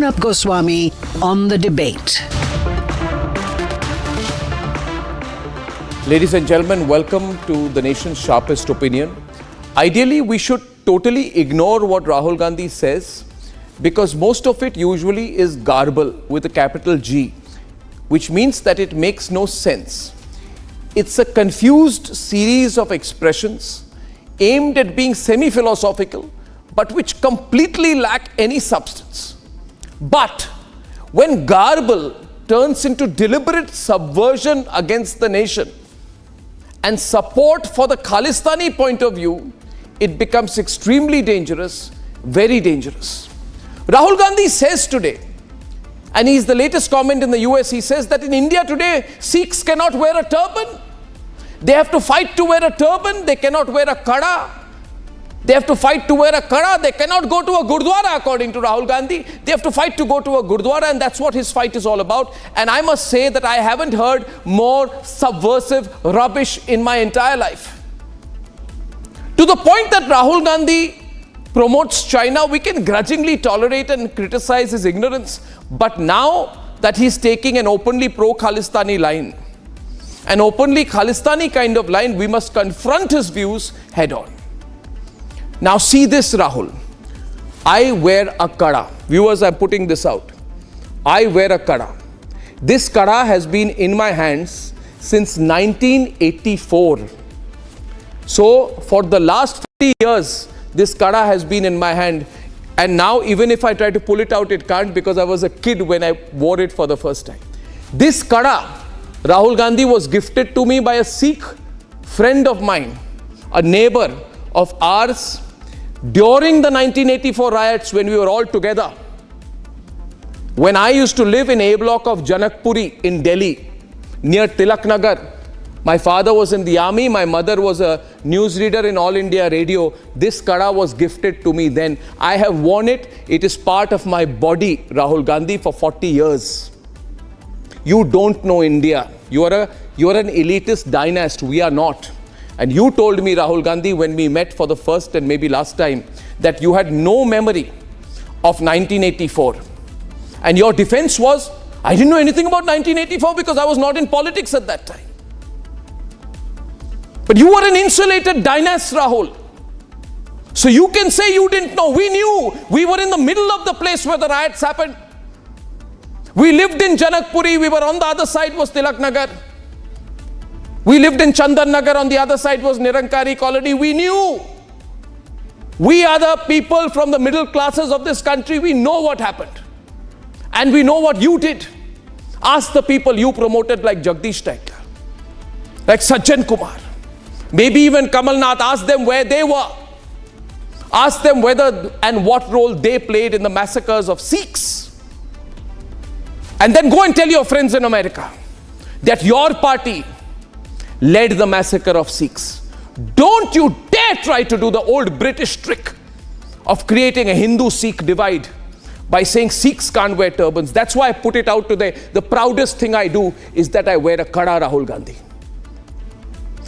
Arnab Goswami on the debate. Ladies and gentlemen, welcome to the nation's sharpest opinion. Ideally, we should totally ignore what Rahul Gandhi says because most of it usually is garble with a capital G, which means that it makes no sense. It's a confused series of expressions aimed at being semi-philosophical, but which completely lack any substance. But when garble turns into deliberate subversion against the nation and support for the Khalistani point of view, it becomes extremely dangerous, very dangerous. Rahul Gandhi says today, and he's the latest comment in the US, he says that in India today, Sikhs cannot wear a turban. They have to fight to wear a turban. They cannot wear a kada. They have to fight to wear a kada. They cannot go to a Gurudwara, according to Rahul Gandhi. They have to fight to go to a Gurudwara, and that's what his fight is all about. And I must say that I haven't heard more subversive rubbish in my entire life. To the point that Rahul Gandhi promotes China, we can grudgingly tolerate and criticize his ignorance. But now that he's taking an openly pro-Khalistani line, an openly Khalistani kind of line, we must confront his views head on. Now see this, Rahul. I wear a kada. Viewers, I'm putting this out. I wear a kada. This kada has been in my hands since 1984. So for the last 50 years, this kada has been in my hand. And now even if I try to pull it out, it can't because I was a kid when I wore it for the first time. This kada, Rahul Gandhi, was gifted to me by a Sikh friend of mine, a neighbor of ours, during the 1984 riots when we were all together. When I used to live in A block of Janakpuri in Delhi, near Tilak Nagar. My father was in the army, my mother was a newsreader in All India Radio. This kada was gifted to me then. I have worn it. It is part of my body, Rahul Gandhi, for 40 years. You don't know India. You are an elitist dynast. We are not. And you told me, Rahul Gandhi, when we met for the first and maybe last time, that you had no memory of 1984. And your defense was, I didn't know anything about 1984 because I was not in politics at that time. But you were an insulated dynast, Rahul. So you can say you didn't know. We knew. We were in the middle of the place where the riots happened. We lived in Janakpuri. We were on the other side was Tilak Nagar. We lived in Chandan Nagar. On the other side was Nirankari colony. We knew. We are the people from the middle classes of this country. We know what happened. And we know what you did. Ask the people you promoted like Jagdish Thakur, like Sajjan Kumar. Maybe even Kamal Nath. Ask them where they were. Ask them whether and what role they played in the massacres of Sikhs. And then go and tell your friends in America that your party led the massacre of Sikhs. Don't you dare try to do the old British trick of creating a Hindu-Sikh divide by saying Sikhs can't wear turbans. That's why I put it out today. The proudest thing I do is that I wear a kada, Rahul Gandhi.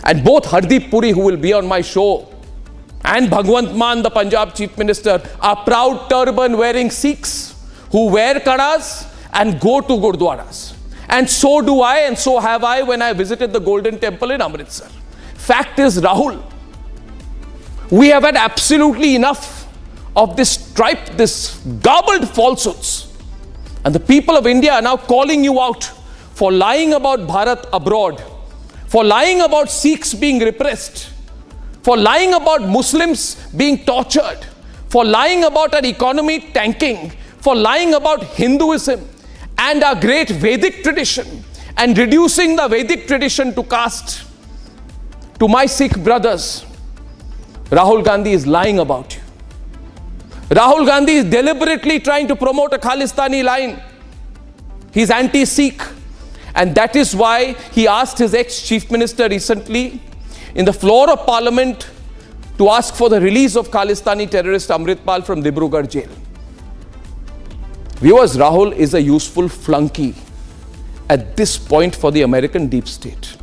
And both Hardeep Puri, who will be on my show, and Bhagwant Mann, the Punjab Chief Minister, are proud turban-wearing Sikhs who wear kadas and go to Gurudwaras. And so do I, and so have I when I visited the Golden Temple in Amritsar. Fact is, Rahul, we have had absolutely enough of this tripe, this garbled falsehoods. And the people of India are now calling you out for lying about Bharat abroad, for lying about Sikhs being repressed, for lying about Muslims being tortured, for lying about our economy tanking, for lying about Hinduism and our great Vedic tradition and reducing the Vedic tradition to caste. To my Sikh brothers, Rahul Gandhi is lying about you. Rahul Gandhi is deliberately trying to promote a Khalistani line. He's anti-Sikh. And that is why he asked his ex-chief minister recently in the floor of parliament to ask for the release of Khalistani terrorist Amritpal from Dibrugarh jail. Viewers, Rahul is a useful flunky at this point for the American deep state.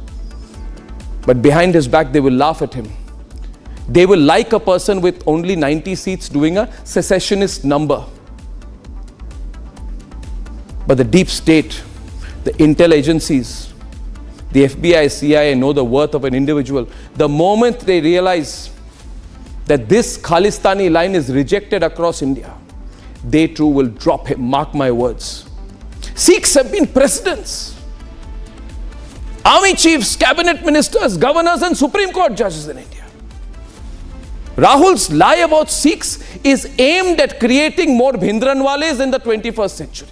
But behind his back, they will laugh at him. They will like a person with only 90 seats doing a secessionist number. But the deep state, the intel agencies, the FBI, CIA know the worth of an individual. The moment they realize that this Khalistani line is rejected across India, they too will drop him, mark my words. Sikhs have been presidents, army chiefs, cabinet ministers, governors and Supreme Court judges in India. Rahul's lie about Sikhs is aimed at creating more Bhindranwales in the 21st century.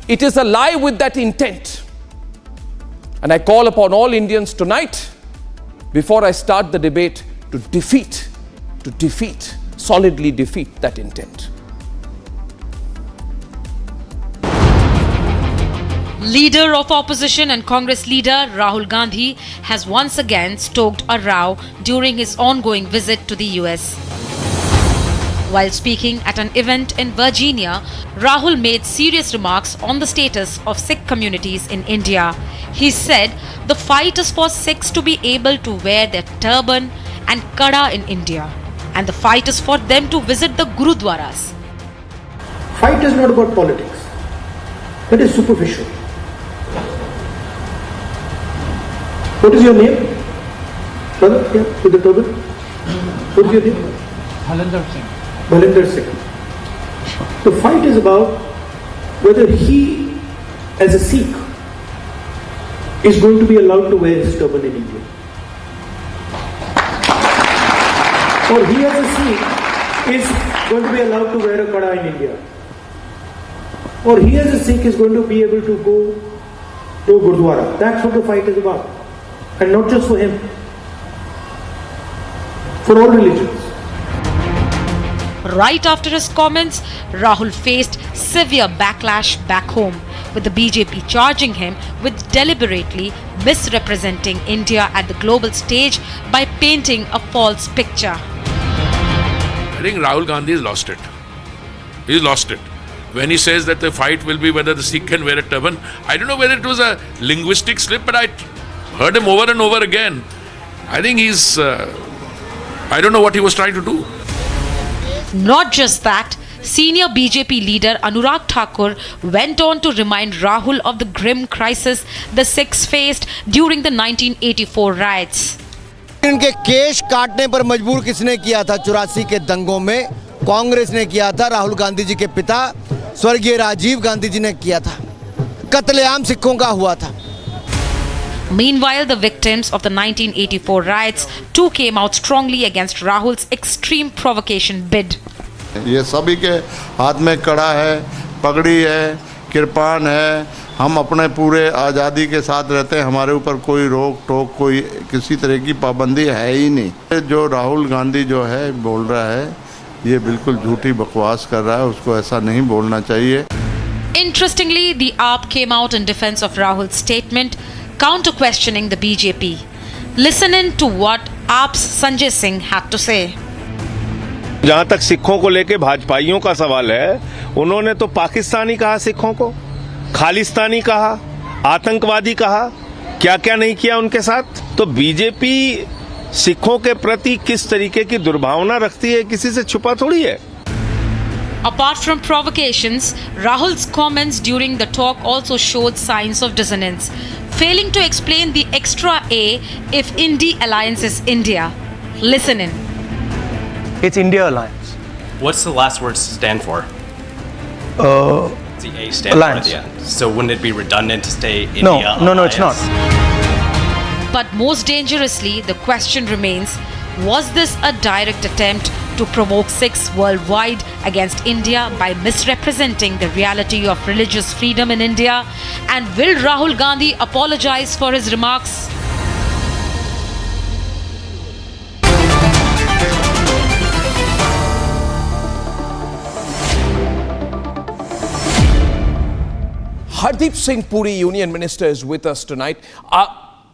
It is a lie with that intent. And I call upon all Indians tonight, before I start the debate, to solidly defeat that intent. Leader of opposition and Congress leader Rahul Gandhi has once again stoked a row during his ongoing visit to the US. While speaking at an event in Virginia, Rahul made serious remarks on the status of Sikh communities in India. He said the fight is for Sikhs to be able to wear their turban and kada in India, and the fight is for them to visit the Gurudwaras. Fight is not about politics. That is superficial. What is your name? Brother, yeah, with the turban? What is your name? Bhalinder Singh. The fight is about whether he, as a Sikh, is going to be allowed to wear his turban in India. Or he, as a Sikh, is going to be allowed to wear a kada in India. Or he, as a Sikh, is going to be able to go to Gurudwara. That's what the fight is about. And not just for him. For all religions. Right after his comments, Rahul faced severe backlash back home, with the BJP charging him with deliberately misrepresenting India at the global stage by painting a false picture. I think Rahul Gandhi has lost it. He's lost it. When he says that the fight will be whether the Sikh can wear a turban, I don't know whether it was a linguistic slip, but I heard him over and over again. I think he's, I don't know what he was trying to do. Not just that, senior BJP leader Anurag Thakur went on to remind Rahul of the grim crisis the Sikhs faced during the 1984 riots. इनके केश काटने पर मजबूर किसने किया था 84 के दंगों में? कांग्रेस ने किया था, राहुल गांधी जी के पिता स्वर्गीय राजीव गांधी जी ने किया था। कत्लेआम सिखों का हुआ था। Meanwhile, the victims of the 1984 riots too came out strongly against Rahul's extreme provocation bid. ये सभी के हाथ में कड़ा है, पगड़ी है, किरपान है। हम अपने पूरे आज़ादी के साथ रहते हैं, हमारे ऊपर कोई रोक टोक, कोई किसी तरह की पाबंदी है ही नहीं। जो राहुल गांधी जो है बोल रहा है, ये बिल्कुल झूठी बकवास कर रहा है, उसको ऐसा नहीं बोलना चाहिए। Interestingly, the AAP came out in defense of Rahul's statement, counter-questioning the BJP. Listen in to what AAP's Sanjay Singh had to say. जहां तक सिखों को लेके भाजपाइयों का सवाल है, उन्होंने तो पाकिस्तानी कहा, सिखों को खालिस्तानी कहा, आतंकवादी कहा, क्या क्या नहीं किया उनके साथ। तो बीजेपी सिखों के प्रति किस तरीके की दुर्भावना रखती है, किसी से छुपा थोड़ी है। Apart from provocations, Rahul's comments during the talk also showed signs of dissonance, failing to explain the extra A if Indy alliance is India. Listen in. It's India Alliance. What's the last word stand for? The A stand Alliance. for at the end. So wouldn't it be redundant to say India Alliance? No, it's not. But most dangerously, the question remains, was this a direct attempt to provoke Sikhs worldwide against India by misrepresenting the reality of religious freedom in India? And will Rahul Gandhi apologize for his remarks? Hardeep Puri, Union Minister, is with us tonight.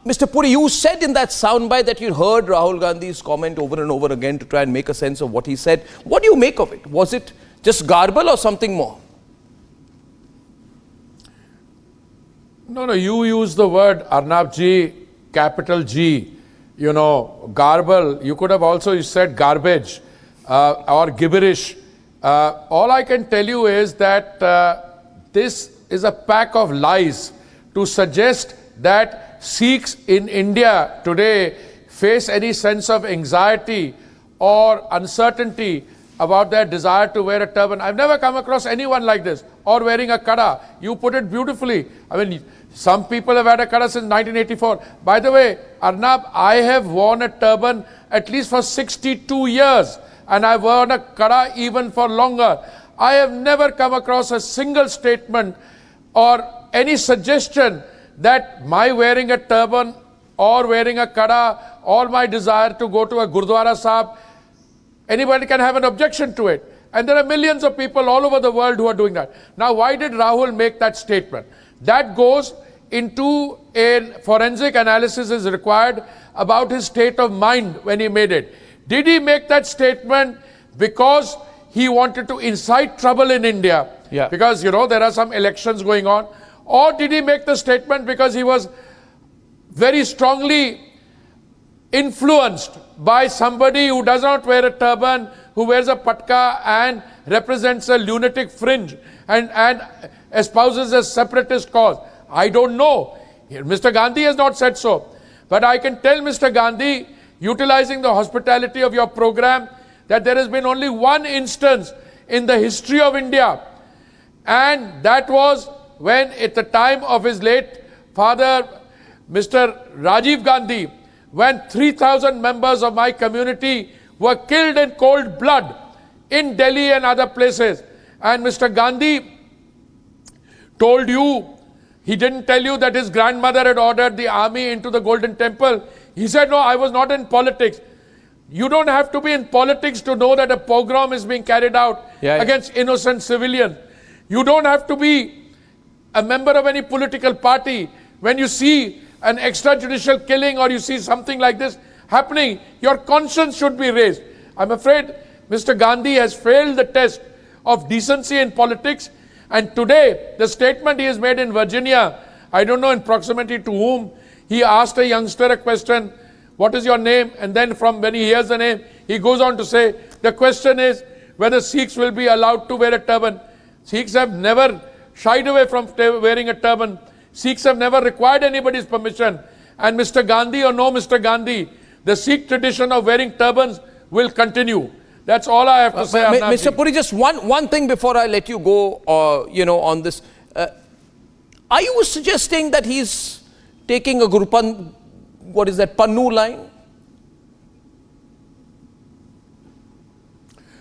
Mr. Puri, you said in that soundbite that you heard Rahul Gandhi's comment over and over again to try and make a sense of what he said. What do you make of it? Was it just garble or something more? No, you use the word Arnab ji, capital G, garble. You could have also said garbage or gibberish. All I can tell you is that this is a pack of lies to suggest that Sikhs in India today face any sense of anxiety or uncertainty about their desire to wear a turban. I've never come across anyone like this, or wearing a kada. You put it beautifully. I mean, some people have had a kada since 1984. By the way, Arnab, I have worn a turban at least for 62 years, and I've worn a kada even for longer. I have never come across a single statement or any suggestion that my wearing a turban or wearing a kada or my desire to go to a Gurudwara Sahib, anybody can have an objection to it. And there are millions of people all over the world who are doing that. Now, why did Rahul make that statement? That goes into a forensic analysis is required about his state of mind when he made it. Did he make that statement because he wanted to incite trouble in India? Yeah. Because, you know, there are some elections going on. Or did he make the statement because he was very strongly influenced by somebody who does not wear a turban, who wears a patka and represents a lunatic fringe and espouses a separatist cause? I don't know. Mr. Gandhi has not said so. But I can tell Mr. Gandhi, utilizing the hospitality of your program, that there has been only one instance in the history of India, and that was when, at the time of his late father, Mr. Rajiv Gandhi, when 3,000 members of my community were killed in cold blood in Delhi and other places. And Mr. Gandhi told you, he didn't tell you that his grandmother had ordered the army into the Golden Temple. He said, no, I was not in politics. You don't have to be in politics to know that a pogrom is being carried out against innocent civilians. You don't have to be a member of any political party. When you see an extrajudicial killing or you see something like this happening, your conscience should be raised. I'm afraid Mr. Gandhi has failed the test of decency in politics. And today, the statement he has made in Virginia, I don't know in proximity to whom, he asked a youngster a question, what is your name? And then from when he hears the name, he goes on to say, the question is whether Sikhs will be allowed to wear a turban. Sikhs have never shied away from wearing a turban. Sikhs have never required anybody's permission. And Mr. Gandhi or no Mr. Gandhi, the Sikh tradition of wearing turbans will continue. That's all I have to say. Mr. Puri, just one thing before I let you go, on this. Are you suggesting that he's taking a Pannu line?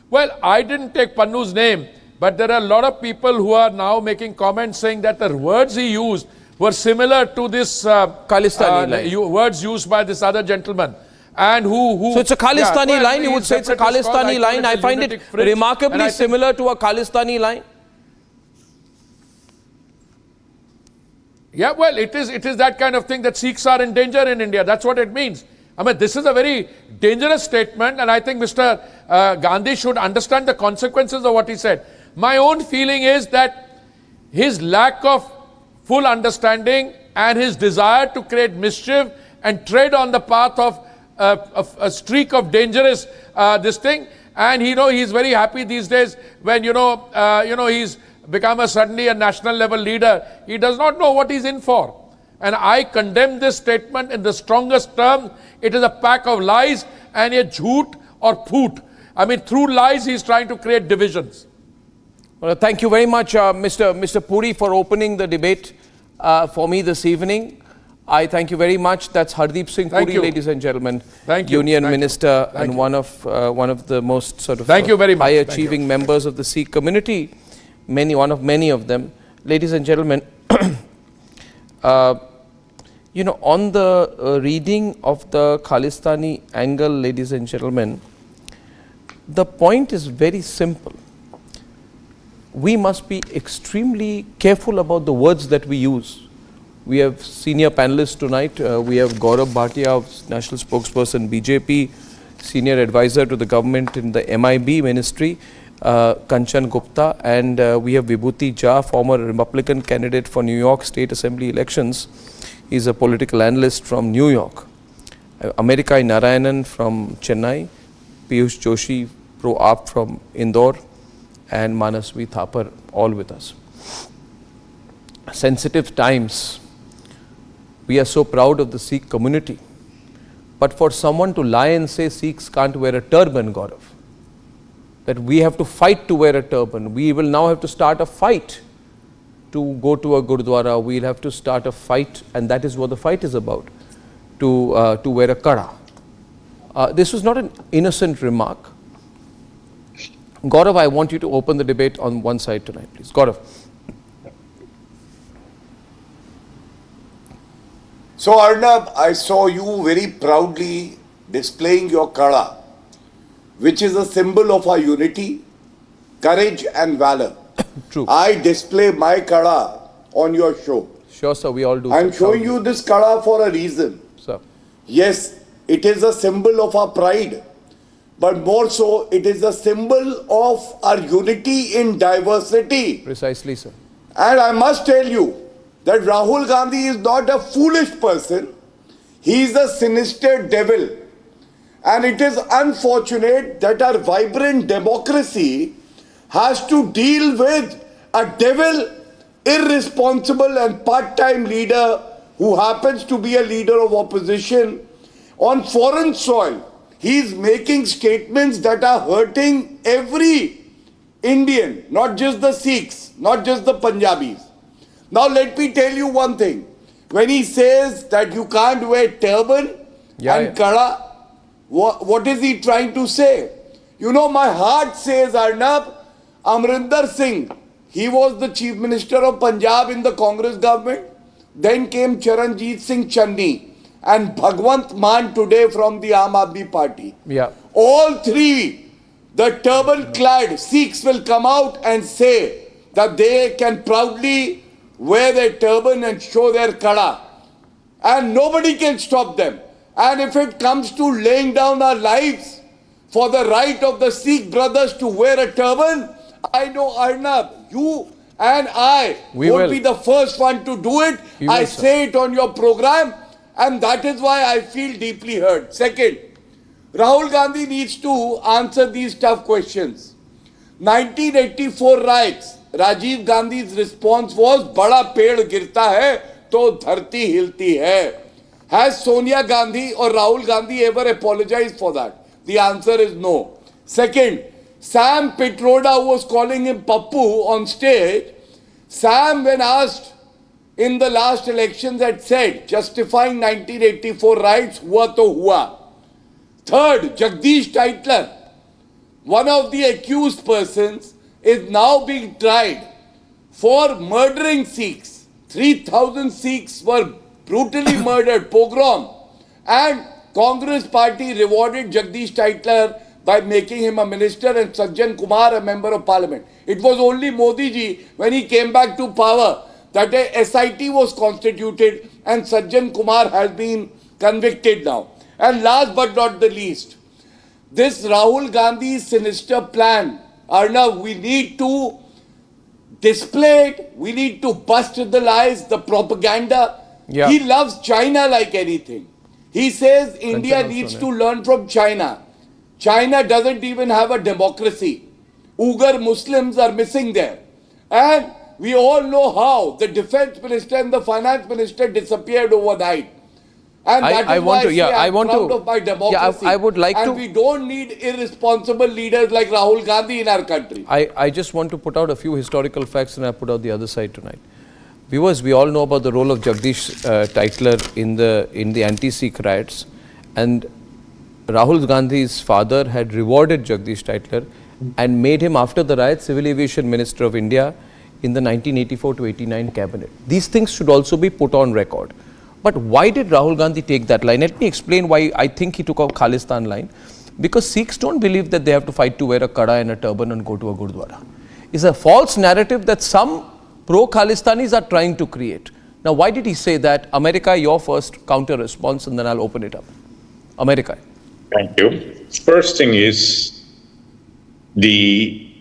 Well, I didn't take Pannu's name, but there are a lot of people who are now making comments saying that the words he used were similar to this Khalistani line. Words used by this other gentleman. And who so it's a Khalistani line, you would say it's a Khalistani line. I find it remarkably similar to a Khalistani line. Yeah, well, it is that kind of thing that Sikhs are in danger in India. That's what it means. I mean, this is a very dangerous statement, and I think Mr. Gandhi should understand the consequences of what he said. My own feeling is that his lack of full understanding and his desire to create mischief and tread on the path of a streak of dangerous this thing, and he's very happy these days when he's become suddenly a national level leader. He does not know what he's in for, and I condemn this statement in the strongest terms. It is a pack of lies and a jhoot or phoot. I mean, through lies he's trying to create divisions. Well, thank you very much, Mr. Puri, for opening the debate for me this evening. I thank you very much. That's Hardeep Puri, ladies and gentlemen, Union Minister and one of the most sort of high-achieving members of the Sikh community. One of many of them, ladies and gentlemen. On the reading of the Khalistani angle, ladies and gentlemen, the point is very simple. We must be extremely careful about the words that we use. We have senior panelists tonight. We have Gaurav Bhatia, National Spokesperson, BJP, Senior Advisor to the Government in the MIB Ministry, Kanchan Gupta, and we have Vibhuti Jha, former Republican candidate for New York State Assembly elections. He's a political analyst from New York. Amerikai Narayanan from Chennai, Piyush Joshi, Pro-Aap from Indore, and Manasvi Thapar, all with us. sensitive times, we are so proud of the Sikh community. But for someone to lie and say Sikhs can't wear a turban, Gaurav, that we have to fight to wear a turban, we will now have to start a fight to go to a Gurudwara, we'll have to start a fight, and that is what the fight is about, to wear a kada. This was not an innocent remark. Gaurav, I want you to open the debate on one side tonight, please. Gaurav. So Arnab, I saw you very proudly displaying your kada, which is a symbol of our unity, courage and valor. True. I display my kada on your show. Sure, sir, we all do. I'm showing you this kada for a reason. Sir. Yes, it is a symbol of our pride, but more so, it is a symbol of our unity in diversity. Precisely, sir. And I must tell you that Rahul Gandhi is not a foolish person. He is a sinister devil. And it is unfortunate that our vibrant democracy has to deal with a devil, irresponsible and part-time leader who happens to be a leader of opposition on foreign soil. He is making statements that are hurting every Indian, not just the Sikhs, not just the Punjabis. Now let me tell you one thing. When he says that you can't wear turban and kada, what is he trying to say? You know, my heart says, Arnab, Amrinder Singh, he was the Chief Minister of Punjab in the Congress government. Then came Charanjit Singh Channi and Bhagwant Mann today from the Aam Aadmi Party. Yeah. All three, the turban-clad Sikhs will come out and say that they can proudly wear their turban and show their kada. And nobody can stop them. And if it comes to laying down our lives for the right of the Sikh brothers to wear a turban, I know, Arnab, you and I will be the first one to do it. I say it on your program, and that is why I feel deeply hurt. Second, Rahul Gandhi needs to answer these tough questions. 1984 riots, Rajiv Gandhi's response was, "Bada ped girta hai, to dharti hilti hai." Has Sonia Gandhi or Rahul Gandhi ever apologized for that? The answer is no. Second, Sam Pitroda, who was calling him Pappu on stage, Sam, when asked in the last elections, had said, justifying 1984 riots, hua to hua. Third, Jagdish Titler, one of the accused persons, is now being tried for murdering Sikhs. 3,000 Sikhs were brutally murdered, pogrom. And Congress party rewarded Jagdish Titler by making him a minister and Sajjan Kumar a member of parliament. It was only Modi ji, when he came back to power, that a SIT was constituted and Sajjan Kumar has been convicted now. And last but not the least, this Rahul Gandhi's sinister plan, Arnab, we need to display it, we need to bust the lies, the propaganda. Yeah. He loves China like anything. He says India needs to learn from China. China doesn't even have a democracy. Uyghur Muslims are missing there. And we all know how the defense minister and the finance minister disappeared overnight. And that is why I'm proud of my democracy. I would like and we don't need irresponsible leaders like Rahul Gandhi in our country. I just want to put out a few historical facts, and I put out the other side tonight. Viewers, we all know about the role of Jagdish Titler in the Anti-Sikh Riots, and Rahul Gandhi's father had rewarded Jagdish Titler and made him, after the riot, Civil Aviation Minister of India in the 1984 to 89 cabinet. These things should also be put on record. But why did Rahul Gandhi take that line? Let me explain why I think he took a Khalistan line. Because Sikhs don't believe that they have to fight to wear a kada and a turban and go to a Gurudwara. It's a false narrative that some pro-Khalistanis are trying to create. Now, why did he say that? America, your first counter response, and then I'll open it up. America. Thank you. First thing is, the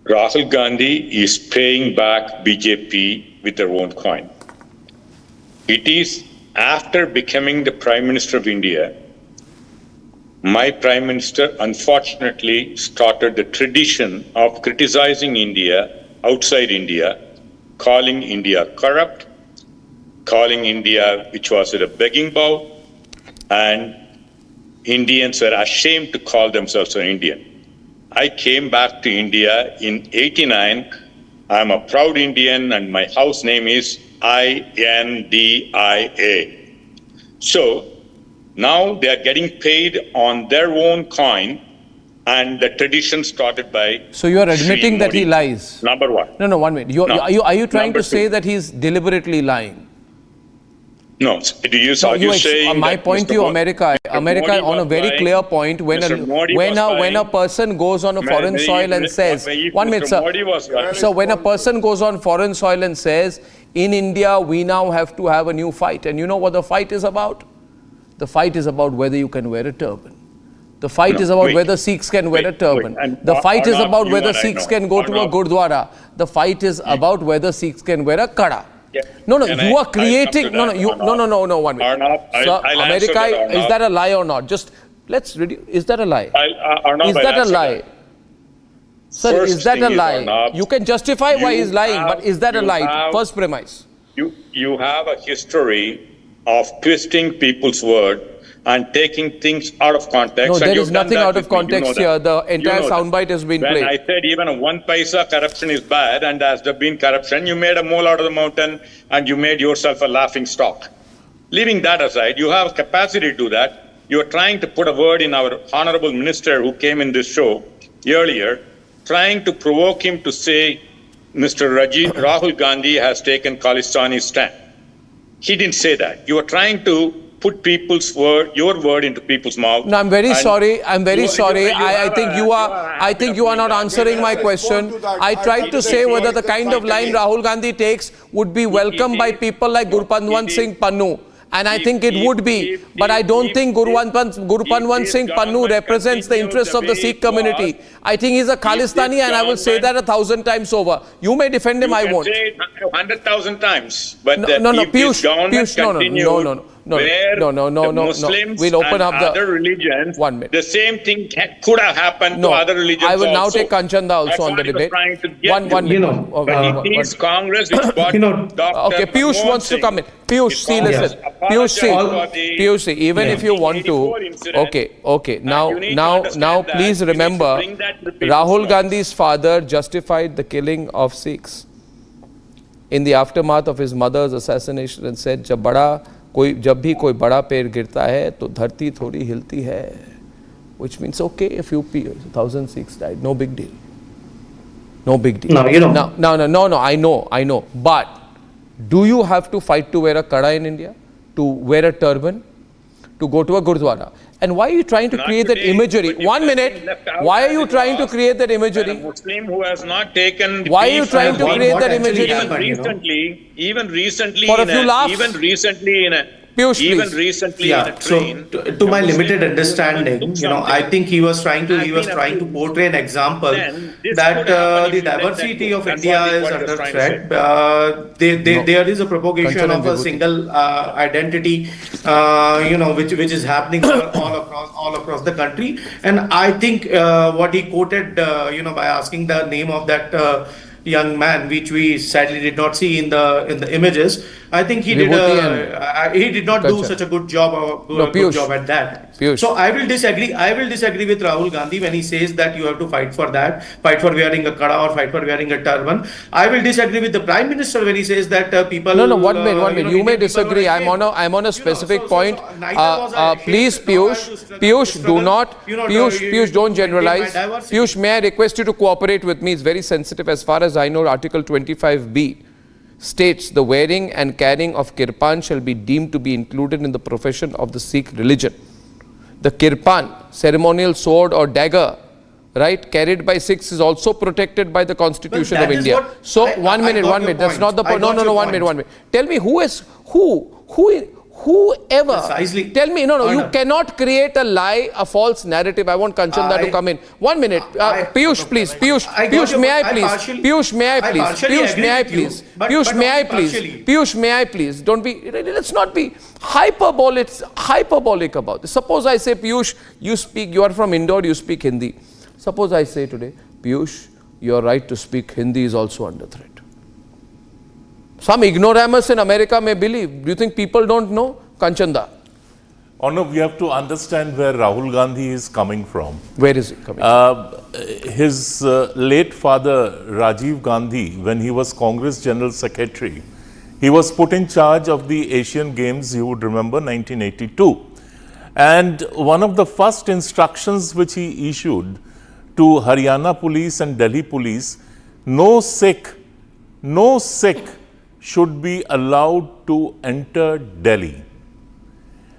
Rahul Gandhi is paying back BJP with their own coin. It is after becoming the Prime Minister of India, my Prime Minister unfortunately started the tradition of criticizing India outside India calling India corrupt, calling India, which was at a begging bowl, and Indians were ashamed to call themselves an Indian. I came back to India in '89. I'm a proud Indian and my house name is INDIA. So now they are getting paid on their own coin, and the tradition started by. So you are admitting that he lies? Number one. No, 1 minute. Are you trying to say that he's deliberately lying? No. Are you saying my that point to you, America on a very clear point, when a person goes on a foreign soil and says, 1 minute, sir. So when a person goes on foreign soil and says, in India, we now have to have a new fight. And you know what the fight is about? The fight is about whether you can wear a turban. The fight is about whether Sikhs can wear a turban. The fight is about whether Sikhs can go to a Gurudwara. The fight is about whether Sikhs can wear a kada. No, you are creating. No, 1 minute. Arnab, Sir, America, is that a lie or not? Just let's reduce. Is that a lie? Is that a lie? Sir, is that a lie? You can justify why he's lying, but is that a lie? First premise. You have a history of twisting people's word and taking things out of context. No, there is nothing out of context here. The entire soundbite has been played. When I said even a 1 paisa corruption is bad, and as there been corruption, you made a mole out of the mountain and you made yourself a laughing stock. Leaving that aside, you have capacity to do that. You are trying to put a word in our honorable minister who came in this show earlier, trying to provoke him to say Mr. Rahul Gandhi has taken Khalistani's stand. He didn't say that. You are trying to put your word into people's mouth. No, I'm very sorry. I think you are not answering my question. I tried to say whether the kind of line Rahul Gandhi takes would be welcomed by people like Gurudwara Singh Pannu. And I think it would be. But I don't think Gurudwara Singh Pannu represents the interests of the Sikh community. I think he's a Khalistani, and I will say that 1,000 times over. You may defend him, I won't. You can say it 100,000 times. But no, Piyush, no. We'll open up the other religions. 1 minute. The same thing could have happened to other religions. I will now take Kanchanda also on the debate. One minute. It is Congress which brought Okay, Piyush wants to come in. Piyush, see, listen. Piyush, see, even if you want to. Okay. Now, please remember, Rahul Gandhi's father justified the killing of Sikhs in the aftermath of his mother's assassination and said, जब भी कोई बड़ा पेड़ गिरता है तो धरती थोड़ी हिलती है, which means okay, a few 1,000 Sikhs died, no big deal. No, I know. But do you have to fight to wear a kada in India, to wear a turban, to go to a Gurudwara? And why are you trying to create that imagery? 1 minute. Why are you trying to create that imagery? A Muslim who has not taken. Why are you trying to create that imagery? Even recently, for a few laughs. Even recently in a train. So to my limited understanding, I think he was trying to portray an example that the diversity of India is under threat. There is a propagation of a single identity, which is happening all across the country. And I think what he quoted, by asking the name of that young man, which we sadly did not see in the images, I think he did not do such a good job at that. Piyush. So I will disagree with Rahul Gandhi when he says that you have to fight for wearing a kada or fight for wearing a turban. I will disagree with the Prime Minister when he says that people. No, 1 minute. You may disagree. I'm on a specific point. Please, Piyush, don't generalize. Piyush, may I request you to cooperate with me? It's very sensitive. As far as I know, Article 25B states the wearing and carrying of kirpan shall be deemed to be included in the profession of the Sikh religion. The kirpan, ceremonial sword or dagger, right, carried by Sikhs is also protected by the Constitution of India. So, 1 minute. That's not the point. No, 1 minute. Tell me whoever. Precisely. Tell me, you cannot create a lie, a false narrative. I want Kanchanda to come in. 1 minute. Piyush, please. Piyush, may I please? Piyush, may I please? Let's not be hyperbolic about this. Suppose I say, Piyush, you are from Indore, you speak Hindi. Suppose I say today, Piyush, your right to speak Hindi is also under threat. Some ignoramus in America may believe. Do you think people don't know? Kanchanda. Arnab, we have to understand where Rahul Gandhi is coming from. Where is he coming from? His late father, Rajiv Gandhi, when he was Congress General Secretary, he was put in charge of the Asian Games, you would remember, 1982. And one of the first instructions which he issued to Haryana police and Delhi police, no Sikh should be allowed to enter Delhi.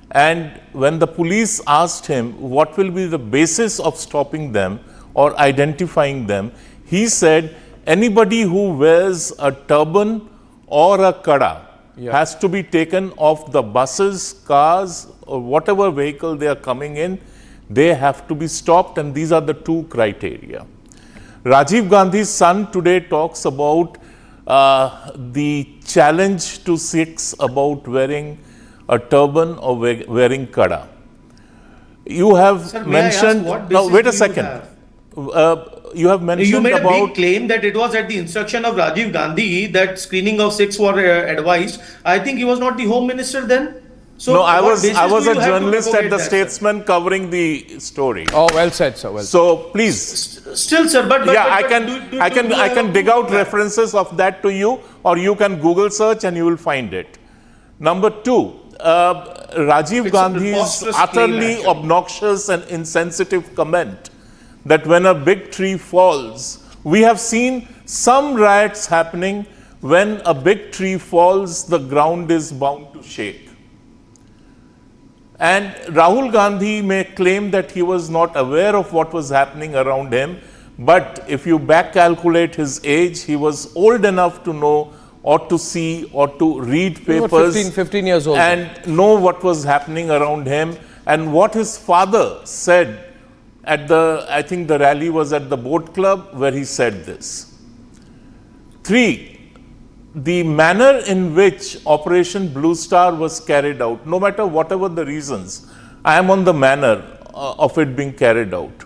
And when the police asked him what will be the basis of stopping them or identifying them, he said anybody who wears a turban or a kada has to be taken off the buses, cars, or whatever vehicle they are coming in. They have to be stopped, and these are the two criteria. Rajiv Gandhi's son today talks about the challenge to Sikhs about wearing a turban or wearing kada. You have mentioned. Now, wait a second. You have mentioned you made a about big claim that it was at the instruction of Rajiv Gandhi that screening of Sikhs were advised. I think he was not the Home Minister then. So no, I was a journalist at the Statesman covering the story. Oh, well said, sir. Well said. So please. Still, sir, but yeah, I can dig out references of that to you, or you can Google search and you will find it. Number two, Rajiv Gandhi's utterly obnoxious and insensitive comment that when a big tree falls, we have seen some riots happening when a big tree falls, the ground is bound to shake. And Rahul Gandhi may claim that he was not aware of what was happening around him, but if you back calculate his age, he was old enough to know or to see or to read papers 15 years old and know what was happening around him, and what his father said at I think the rally was at the boat club where he said this. 3, the manner in which Operation Blue Star was carried out, no matter whatever the reasons, I am on the manner of it being carried out.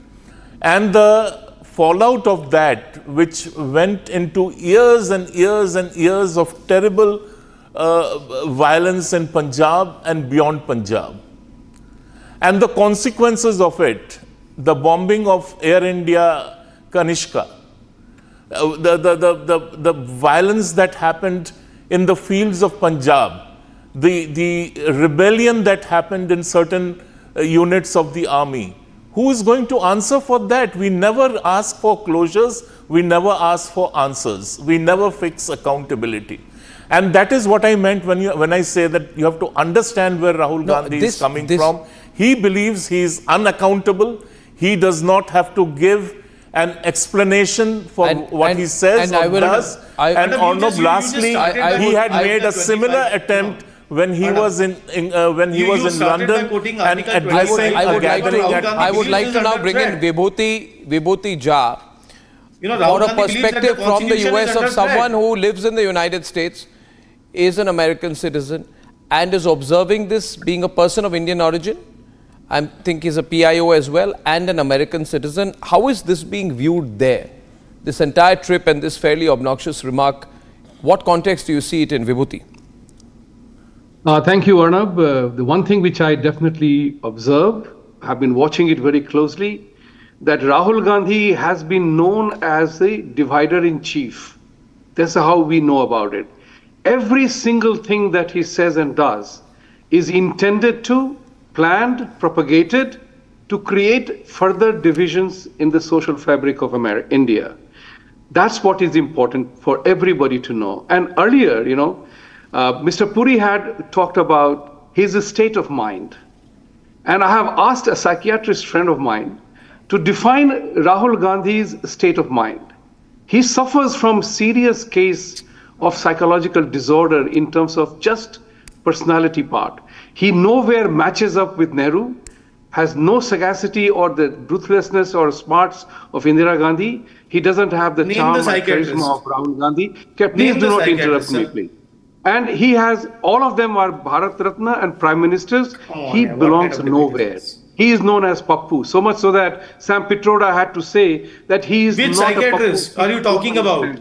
And the fallout of that, which went into years and years and years of terrible violence in Punjab and beyond Punjab. And the consequences of it, the bombing of Air India Kanishka, the violence that happened in the fields of Punjab, the rebellion that happened in certain units of the army. Who is going to answer for that? We never ask for closures. We never ask for answers. We never fix accountability. And that is what I meant when I say that you have to understand where Rahul Gandhi is coming from. He believes he is unaccountable. He does not have to give an explanation for what he says or does. And Arnab, lastly, he had made a similar attempt when he was in London and addressing a gathering. I would like to now bring in Vibhuti Jha for a perspective from the US of someone who lives in the United States, is an American citizen, and is observing this, being a person of Indian origin. I think he's a PIO as well and an American citizen. How is this being viewed there? This entire trip and this fairly obnoxious remark, what context do you see it in, Vibhuti? Thank you, Arnab. The one thing which I definitely observe, have been watching it very closely, that Rahul Gandhi has been known as the divider in chief. That's how we know about it. Every single thing that he says and does is intended to, planned, propagated to create further divisions in the social fabric of India. That's what is important for everybody to know. And earlier, Mr. Puri had talked about his state of mind. And I have asked a psychiatrist friend of mine to define Rahul Gandhi's state of mind. He suffers from serious case of psychological disorder in terms of just personality part. He nowhere matches up with Nehru, has no sagacity or the ruthlessness or smarts of Indira Gandhi. He doesn't have the charm and charisma of Rahul Gandhi. Please do not interrupt me, please. And he has, all of them are Bharat Ratna and Prime Ministers. He belongs nowhere. He is known as Pappu, so much so that Sam Pitroda had to say that he is Which not psychiatrist a Pappu. are you talking about?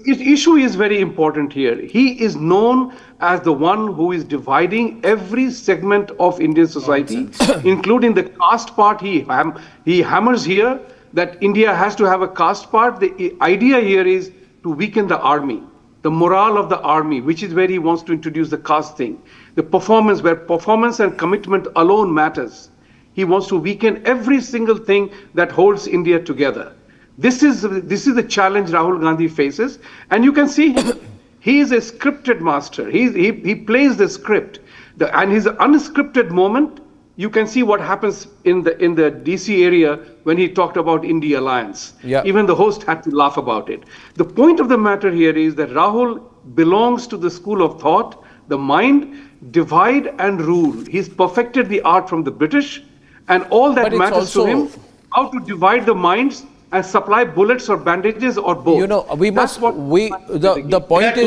The issue is very important here. He is known as the one who is dividing every segment of Indian society, including the caste part. He hammers here that India has to have a caste part. The idea here is to weaken the army, the morale of the army, which is where he wants to introduce the caste thing. The performance, where performance and commitment alone matters. He wants to weaken every single thing that holds India together. This is the challenge Rahul Gandhi faces, and you can see him. He is a scripted master. He plays the script, and his unscripted moment. You can see what happens in the DC area when he talked about India alliance. Yeah. Even the host had to laugh about it. The point of the matter here is that Rahul belongs to the school of thought, the mind, divide and rule. He's perfected the art from the British, and all that matters to him, how to divide the minds and supply bullets or bandages or both. You know, we must. The point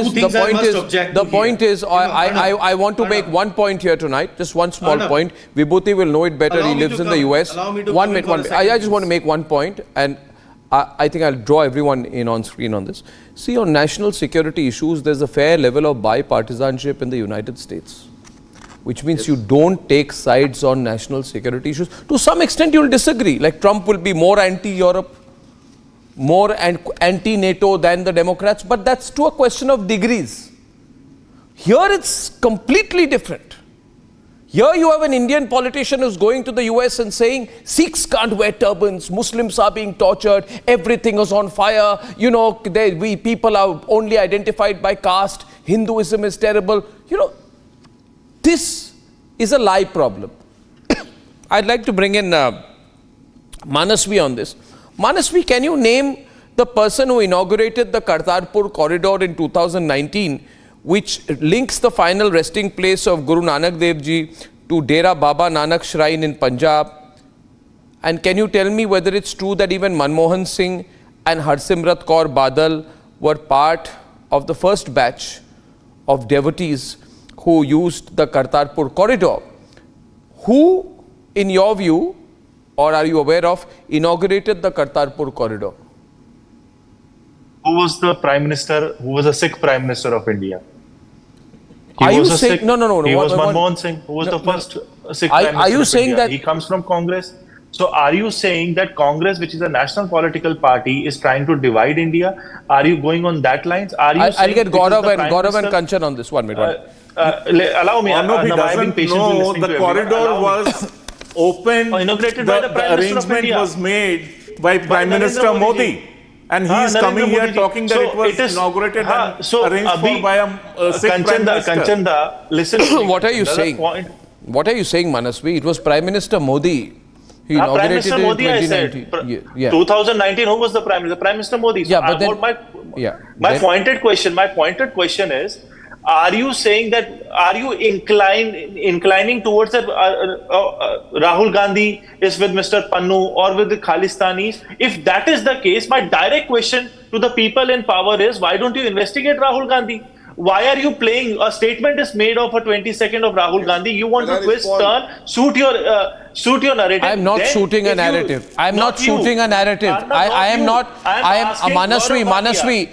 is. I want to make one point here tonight. Just one small point. Vibhuti will know it better. He lives in the US. 1 minute. I just want to make one point, and I think I'll draw everyone in on screen on this. See, on national security issues, there's a fair level of bipartisanship in the United States, which means you don't take sides on national security issues. To some extent, you'll disagree. Like Trump will be more anti-Europe, more anti-NATO than the Democrats, but that's to a question of degrees. Here it's completely different. Here you have an Indian politician who's going to the US and saying Sikhs can't wear turbans, Muslims are being tortured, everything is on fire, you know, we people are only identified by caste, Hinduism is terrible. You know, this is a lie problem. I'd like to bring in Manasvi on this. Manasvi, can you name the person who inaugurated the Kartarpur corridor in 2019, which links the final resting place of Guru Nanak Dev Ji to Dera Baba Nanak Shrine in Punjab? And can you tell me whether it's true that even Manmohan Singh and Harsimrat Kaur Badal were part of the first batch of devotees who used the Kartarpur corridor? Who, in your view, or are you aware of, inaugurated the Kartarpur corridor? Who was the Prime Minister, who was a Sikh Prime Minister of India? Are you saying, no. He was Manmohan Singh, who was the first Sikh Prime Minister. Are you saying that he comes from Congress? So are you saying that Congress, which is a national political party, is trying to divide India? Are you going on that lines? Are you I'll get Gaurav and Kanchan on this. 1 minute. Allow me. Arnab, he doesn't know the corridor was opened, inaugurated by the Prime Minister of arrangement India. was made by Prime Minister Modi. And he is coming here talking that it was inaugurated and arranged for by a Sikh Prime Minister. Kanchanda, listen to me. What are you saying? What are you saying, Manasvi? It was Prime Minister Modi. He inaugurated Prime Minister Modi, in 2019. I said. 2019, who was the Prime Minister? Prime Minister Modi. So my pointed question is, are you saying that, are you inclining towards that Rahul Gandhi is with Mr. Pannu or with the Khalistanis? If that is the case, my direct question to the people in power is, why don't you investigate Rahul Gandhi? Why are you playing? A statement is made of a 22nd of Rahul Gandhi. You want to twist, turn, suit your narrative. I am not shooting a narrative. I am not shooting a narrative. I am not. I am Manasvi.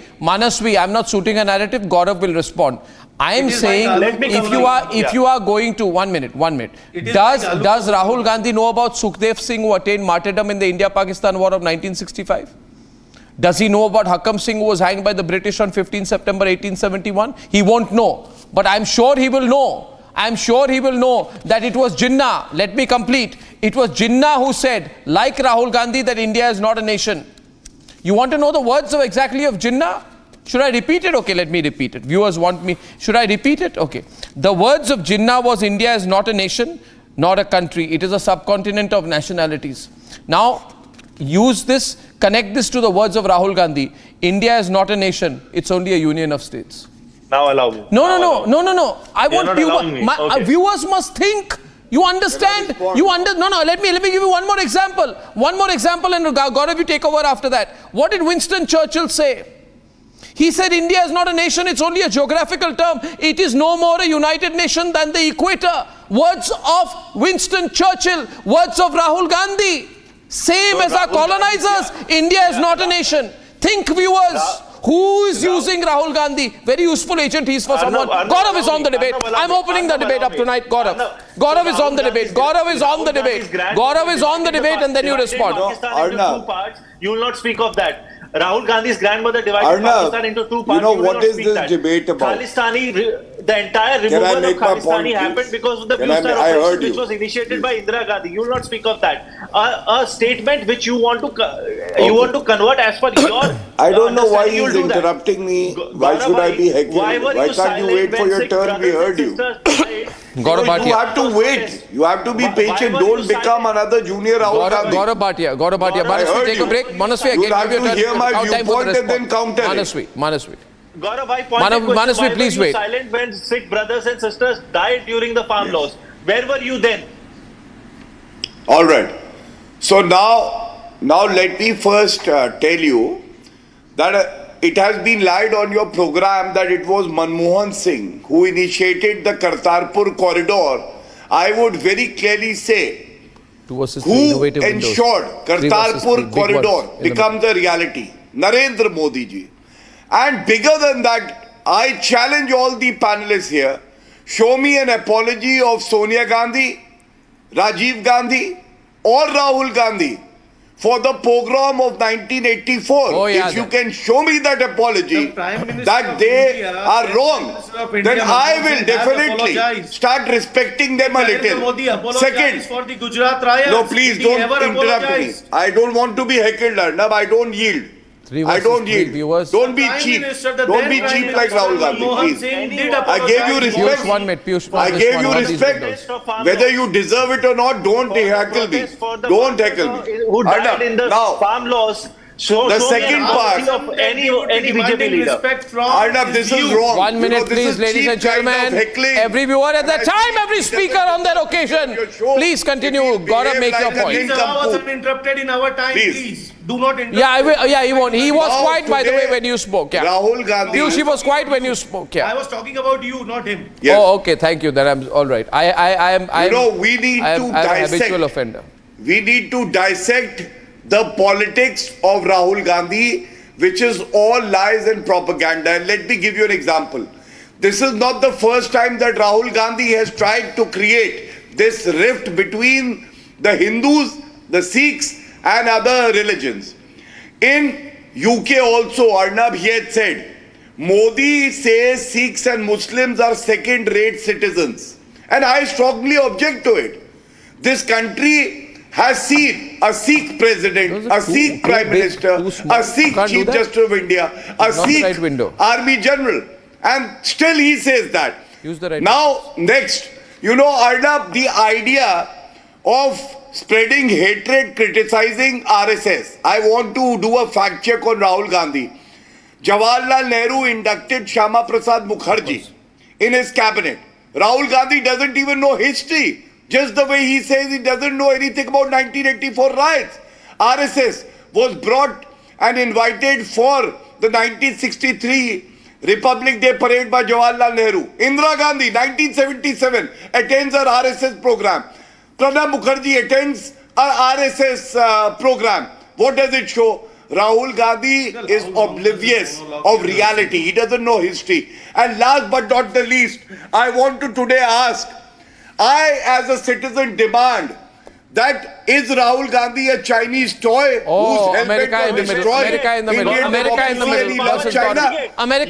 I am not shooting a narrative. Gaurav will respond. I am saying, if you are going to 1 minute. Does Rahul Gandhi know about Sukhdev Singh who attained martyrdom in the India-Pakistan War of 1965? Does he know about Hakam Singh who was hanged by the British on 15 September 1871? He won't know, but I'm sure he will know. I'm sure he will know that it was Jinnah. Let me complete. It was Jinnah who said, like Rahul Gandhi, that India is not a nation. You want to know the words of exactly of Jinnah? Should I repeat it? Okay, let me repeat it. Viewers want me. Should I repeat it? Okay. The words of Jinnah was, India is not a nation, not a country. It is a subcontinent of nationalities. Now, use this, connect this to the words of Rahul Gandhi. India is not a nation. It's only a union of states. Now allow me. No. I want viewers must think. You understand? No. Let me give you one more example. And Gaurav, you take over after that. What did Winston Churchill say? He said India is not a nation, it's only a geographical term. It is no more a united nation than the equator. Words of Winston Churchill, words of Rahul Gandhi. Same as our colonizers, India is not a nation. Think, viewers, Who is using Rahul Gandhi? Very useful agent he is for someone. Gaurav is on the debate. I'm opening the debate up tonight. Gaurav is on the debate. Gaurav is on the debate. Gaurav is on the debate, and then you respond. Arnab, you will not speak of that. Rahul Gandhi's grandmother divided Pakistan into two parts. You know what is this debate about? The entire removal of Khalistani happened because of the Blue Star operation, which was initiated by Indira Gandhi. You will not speak of that. A statement which you want to convert as per your. I don't know why he is interrupting me. Why should I be heckling? Why can't you wait for your turn? We heard you. Gaurav You have to wait. You have to be patient. Don't become another junior Rahul Gandhi. Gaurav Bhatia. Manasvi, take a break. Manasvi, again, you have to hear my viewpoint and then counter Manasvi. Gaurav, I pointed Manasvi, please wait. Silent when Sikh brothers and sisters died during the farm laws. Where were you then? All right. So now let me first tell you that it has been lied on your program that it was Manmohan Singh who initiated the Kartarpur corridor. I would very clearly say who ensured Kartarpur corridor becomes a reality. Narendra Modi ji. And bigger than that, I challenge all the panelists here. Show me an apology of Sonia Gandhi, Rajiv Gandhi or Rahul Gandhi for the pogrom of 1984. If you can show me that apology, that they are wrong, then I will definitely start respecting them a little. Second, no, please don't interrupt me. I don't want to be heckled, Arnab. I don't yield. I don't yield. Don't be cheap. Don't be cheap like Rahul Gandhi, please. I gave you respect. I gave you respect. Whether you deserve it or not, don't heckle me. Don't heckle me. Who died in the farm laws? The second part of any BJP leader. Arnab, this is wrong. 1 minute, please, ladies and gentlemen. Every viewer at that time, every speaker on that occasion. Please continue. Gaurav, make your point. Please allow us uninterrupted in our time, please. Do not interrupt. Yeah, he won't. He was quiet, by the way, when you spoke. Yeah. Rahul Gandhi. She was quiet when you spoke. Yeah. I was talking about you, not him. Yes. Oh, okay. Thank you. Then I'm all right. We need to dissect. Habitual offender. We need to dissect the politics of Rahul Gandhi, which is all lies and propaganda. And let me give you an example. This is not the first time that Rahul Gandhi has tried to create this rift between the Hindus, the Sikhs and other religions. In UK also, Arnab, he had said, Modi says Sikhs and Muslims are second-rate citizens. And I strongly object to it. This country has seen a Sikh president, a Sikh prime minister, a Sikh chief justice of India, a Sikh army general, and still he says that. Now, next, Arnab, the idea of spreading hatred, criticizing RSS. I want to do a fact check on Rahul Gandhi. Jawaharlal Nehru inducted Shyama Prasad Mukherjee in his cabinet. Rahul Gandhi doesn't even know history. Just the way he says he doesn't know anything about 1984 riots. RSS was brought and invited for the 1963 Republic Day parade by Jawaharlal Nehru. Indira Gandhi, 1977, attends her RSS program. Pranab Mukherjee attends a RSS program. What does it show? Rahul Gandhi is oblivious of reality. He doesn't know history. And last but not the least, I want to today ask, I as a citizen demand that is Rahul Gandhi a Chinese toy whose helmet was destroyed? America in the middle. America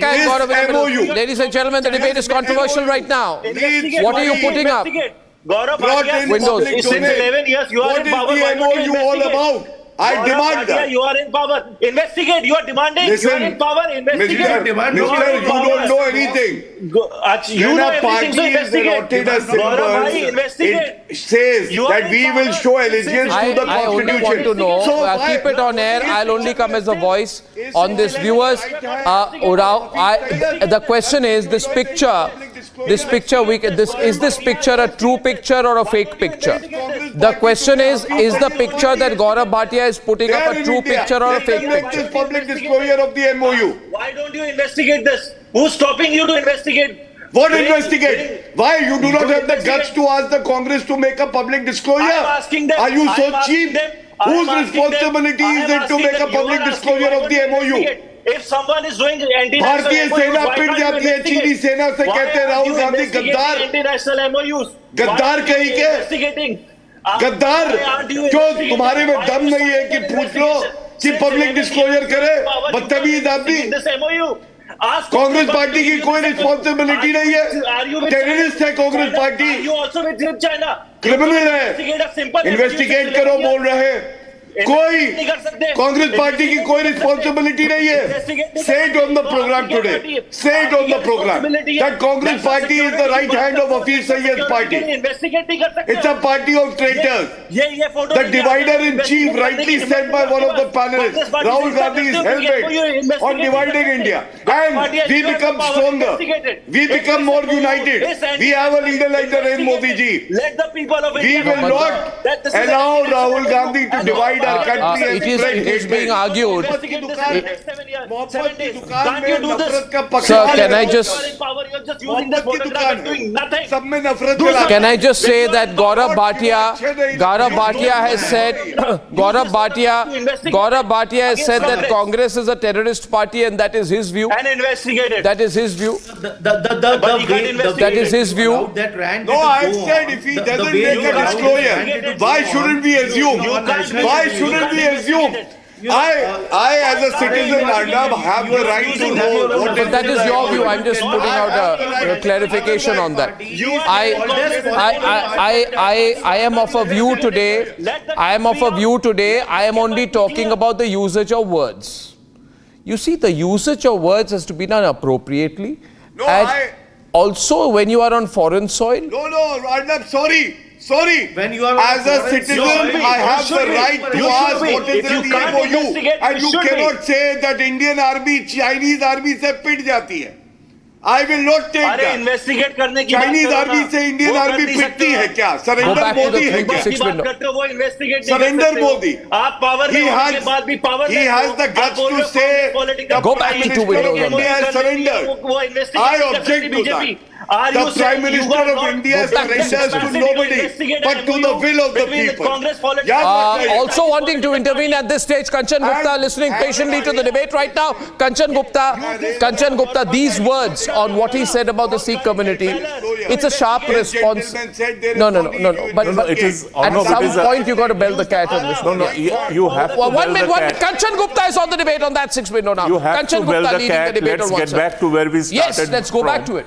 is part of the middle. Ladies and gentlemen, the debate is controversial right now. What are you putting up? Gaurav, Windows. Since 11 years, you are in power. What is the MOU all about? I demand that. You are in power. Investigate. You are demanding. Listen, you are in power. Investigate. Mr. You don't know anything. You know everything, so investigate. It says that we will show allegiance to the Constitution. I only want to know, keep it on air, I'll only come as a voice on this. Viewers, the question is, is this picture a true picture or a fake picture? The question is the picture that Gaurav Bhatia is putting up a true picture or a fake picture? Public disclosure of the MOU. Why don't you investigate this? Who's stopping you to investigate? What investigate? Why? You do not have the guts to ask the Congress to make a public disclosure? I'm asking them. Are you so cheap? Whose responsibility is it to make a public disclosure of the MOU? If someone is doing भारतीय सेना पिट जाती है चीनी सेना से, कहते हैं राहुल गांधी गद्दार, international MOUs. गद्दार कहीं के, गद्दार क्यों? तुम्हारे में दम नहीं है कि पूछ लो कि पब्लिक डिस्क्लोजर करे? बदतमीज आदमी। कांग्रेस पार्टी की कोई रिस्पॉन्सिबिलिटी नहीं है, टेररिस्ट है कांग्रेस पार्टी, क्रिमिनल है, इन्वेस्टिगेट करो बोल रहे हैं। कोई कांग्रेस पार्टी की कोई रिस्पॉन्सिबिलिटी नहीं है। Say it on the program today. Say it on the program that Congress party is the right hand of Hafiz Sayyed's party. It's a party of traitors. The divider in chief, rightly said by one of the panelists, Rahul Gandhi is hell-bent on dividing India. And we become stronger. We become more united. We have a leader like Narendra Modi ji. We will not allow Rahul Gandhi to divide our country. It is being argued. Sir, can I just say that Gaurav Bhatia has said that Congress is a terrorist party, and that is his view. And investigated. That is his view. That is his view. No, I said if he doesn't make a disclosure, why shouldn't we assume? Why shouldn't we assume? I as a citizen, Arnab, have the right to know what. But that is your view. I'm just putting out a clarification on that. I am of a view today. I am only talking about the usage of words. You see, the usage of words has to be done appropriately. No, also, when you are on foreign soil. No, Arnab, sorry. When you are as a citizen, I have the right to ask what is in the MOU, and you cannot say that Indian army, Chinese army से पिट जाती है. I will not take that. Investigate करने की Chinese army से Indian army पिटती है क्या? Surrender Modi है क्या? Surrender Modi. आप पावर में होने के बाद भी power He has the guts to say Go back to 2 windows. India has surrendered. I object to that. The Prime Minister of India surrenders to nobody but to the will of the people. Also wanting to intervene at this stage, Kanchan Gupta, listening patiently to the debate right now. Kanchan Gupta, these words on what he said about the Sikh community, it's a sharp response. No. But it is, at some point you got to bell the cat on this. No, you have to bell the cat. Kanchan Gupta is on the debate on that 6 window now. You have Kanchan to bell Gupta the cat. Let's get back to where we started. Yes, let's go back to it.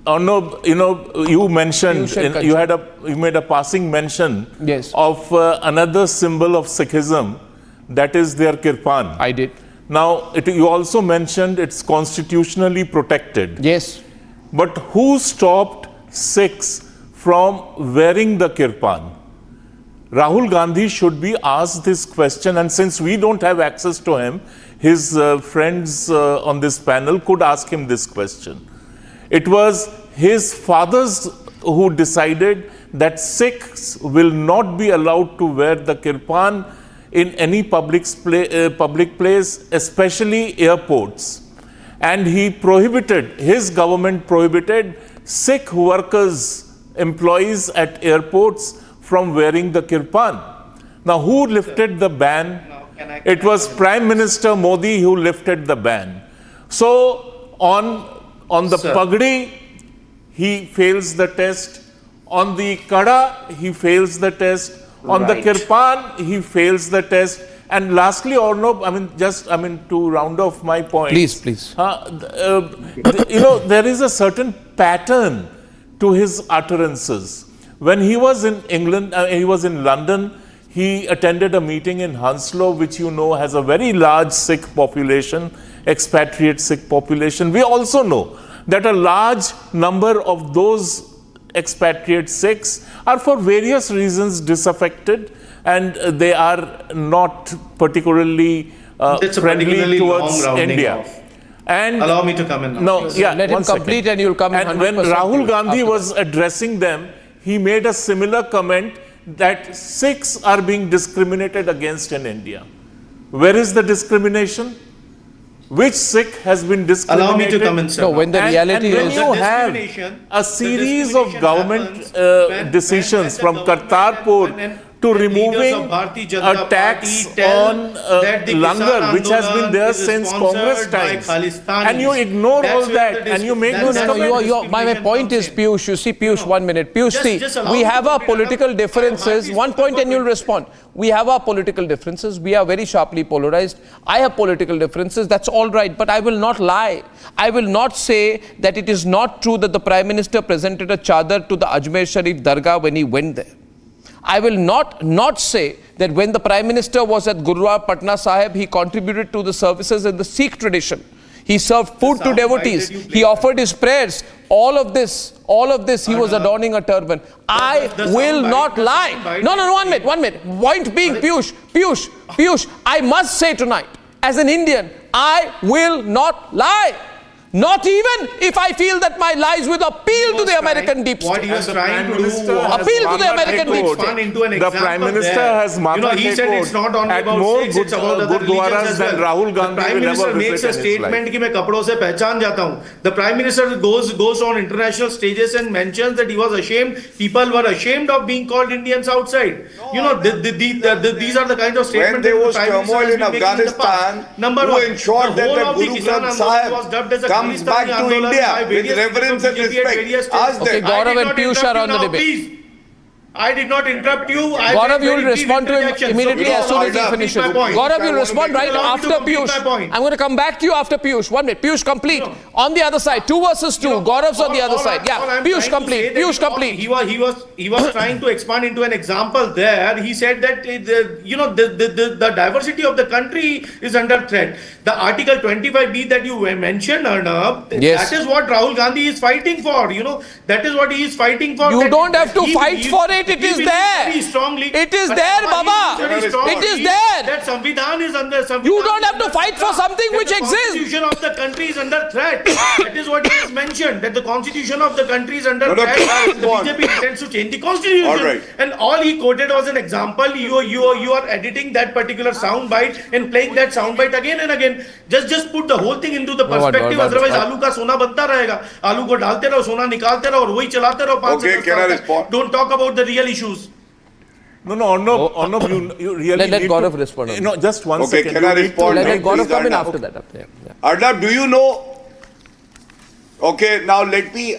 Arnab, you mentioned, you made a passing mention of another symbol of Sikhism, that is their kirpan. I did. Now, you also mentioned it's constitutionally protected. Yes. But who stopped Sikhs from wearing the kirpan? Rahul Gandhi should be asked this question, and since we don't have access to him, his friends on this panel could ask him this question. It was his fathers who decided that Sikhs will not be allowed to wear the kirpan in any public place, especially airports. And his government prohibited Sikh workers, employees at airports from wearing the kirpan. Now, who lifted the ban? It was Prime Minister Modi who lifted the ban. So, on the pagdi, he fails the test. On the kada, he fails the test. On the kirpan, he fails the test. And lastly, Arnab, to round off my point. Please. There is a certain pattern to his utterances. When he was in England, he was in London, he attended a meeting in Hounslow, which has a very large Sikh population, expatriate Sikh population. We also know that a large number of those expatriate Sikhs are for various reasons disaffected, and they are not particularly friendly towards India. And allow me to come in now. No, let him complete and you'll come in. And when Rahul Gandhi was addressing them, he made a similar comment that Sikhs are being discriminated against in India. Where is the discrimination? Which Sikh has been discriminated? Allow me to come in, sir. No, when the reality is... when you have a series of government decisions from Kartarpur to removing a tax on langar, which has been there since Congress times. And you ignore all that and you make this comment. My point is, Piyush, you see, Piyush, 1 minute. Piyush, see, we have our political differences. One point and you'll respond. We have our political differences. We are very sharply polarized. I have political differences. That's all right. But I will not lie. I will not say that it is not true that the Prime Minister presented a chadar to the Ajmer Sharif Dargah when he went there. I will not say that when the Prime Minister was at Gurudwara Patna Sahib, he contributed to the services in the Sikh tradition. He served food to devotees. He offered his prayers. All of this, he was adorning a turban. I will not lie. No, 1 minute. Point being, Piyush, I must say tonight, as an Indian, I will not lie. Not even if I feel that my lies will appeal to the American deep state. What he was trying to do was appeal to the American deep state. The Prime Minister has Mata he said it's not only at about more Sikhs, it's about other Gurudwaras than Rahul Gandhi Prime will Minister ever makes a visit in his statement life. कि मैं कपड़ों से पहचान जाता हूँ. The Prime Minister goes on international stages and mentions that he was ashamed. People were ashamed of being called Indians outside. These are the kind of statements. When there was turmoil in Afghanistan, who ensured that the Guru Granth Sahib comes back to India with reverence and respect? Ask them. Okay, Gaurav and Piyush are on the debate. I did not interrupt you. Gaurav, you will respond to him immediately as soon as he finishes. Gaurav, you will respond right after Piyush. I'm going to come back to you after Piyush. 1 minute. Piyush, complete. On the other side, 2 versus 2. Gaurav's on the other side. Yeah, Piyush, complete. Piyush, complete. He was trying to expand into an example there. He said that the diversity of the country is under threat. The Article 25B that you mentioned, Arnab, yes, that is what Rahul Gandhi is fighting for. That is what he is fighting for. You don't have to fight for it. It is there. It is there, Baba. It is there. That Samvidhan is under. You don't have to fight for something which exists. The constitution of the country is under threat. That is what he has mentioned. That the constitution of the country is under threat. The BJP intends to change the constitution. All right. And all he quoted was an example. You are editing that particular sound bite and playing that sound bite again and again. Just put the whole thing into the perspective. Otherwise, आलू का सोना बनता रहेगा. आलू को डालते रहो, सोना निकालते रहो, और वही चलाते रहो. Okay, can I respond? Don't talk about the real issues. No, Arnab, you really let need Gaurav to respond. No, just one okay, second. Can I respond? Let Gaurav come in Arnab. after that. Yeah. Arnab, do you know? Okay, now let me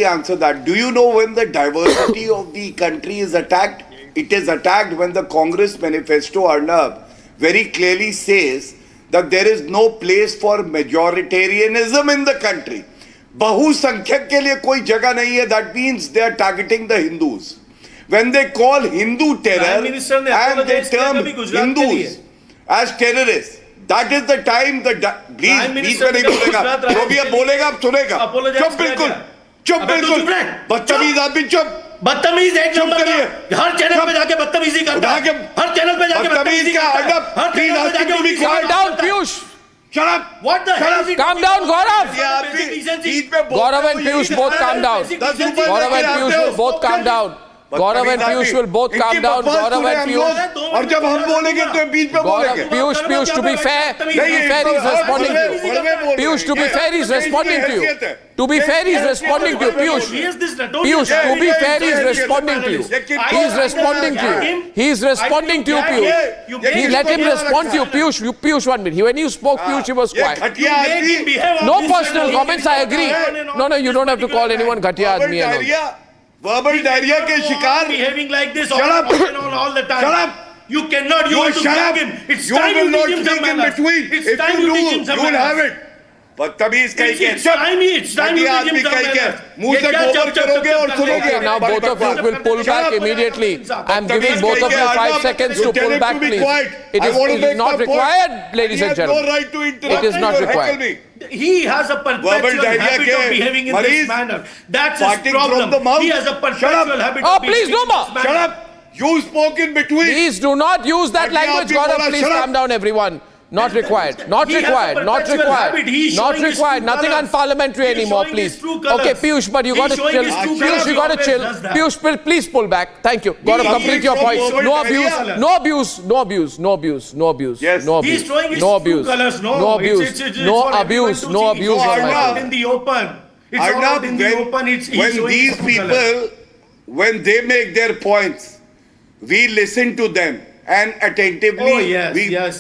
answer that. Do you know when the diversity of the country is attacked? It is attacked when the Congress manifesto, Arnab, very clearly says that there is no place for majoritarianism in the country. बहुसंख्यक के लिए कोई जगह नहीं है. That means they are targeting the Hindus. When they call Hindu terror and they term Hindus as terrorists, that is the time the please बीच में नहीं बोलेगा. जो भी अब बोलेगा अब सुनेगा. चुप बिल्कुल. बदतमीज आदमी चुप. बदतमीज एक नंबर का. हर चैनल पे जाके बदतमीजी करता है. हर चैनल पे जाके बदतमीजी करता है. हर चैनल पे जाके Calm down, Piyush. Shut up. What the hell is it? Calm down, Gaurav. Gaurav and Piyush both calm down. Gaurav and Piyush will both calm down. Gaurav and Piyush will both calm down. Gaurav and Piyush. और जब हम बोलेंगे तो बीच में बोलेंगे. Piyush, to be fair, he's responding to you. Piyush, to be fair, he's responding to you. To be fair, he's responding to you. Piyush, to be fair, he's responding to you. He's responding to you. He's responding to you, Piyush. Let him respond to you. Piyush, 1 minute. When you spoke, Piyush, he was quiet. No personal comments, I agree. No, you don't have to call anyone Ghatia Admi and all. Verbal diarrhea के शिकार. Behaving like this all the time. Shut up. You cannot. You shut up. It's you time will to not teach him speak some in manners. between. It's If time you to do, teach him some you will manners. have it. बदतमीज कहीं के. It's time to teach him some manners. मुंह से गोबर करोगे और सुनोगे. Okay, now both of you will pull back immediately. I'm giving both of you 5 seconds to pull back, please. It is not required, ladies and gentlemen. No right to interrupt. It is not required. He has a perpetual habit of behaving in this manner. That's his problem. He has a perpetual habit of behaving please, no more. Shut up. You spoke in between. Please do not use that language, Gaurav. Please calm down, everyone. Not required. Not required. Not required. Not required. Nothing unparliamentary anymore, please. Okay, Piyush, but you got to chill. Piyush, you got to chill. Piyush, please pull back. Thank you. Gaurav, complete your point. No abuse. No abuse. No abuse. No abuse. No abuse. Yes. No abuse. No abuse. No abuse. No abuse. No abuse. Out in the open. It's Arnab, when these people, when they make their points, we listen to them and attentively yes.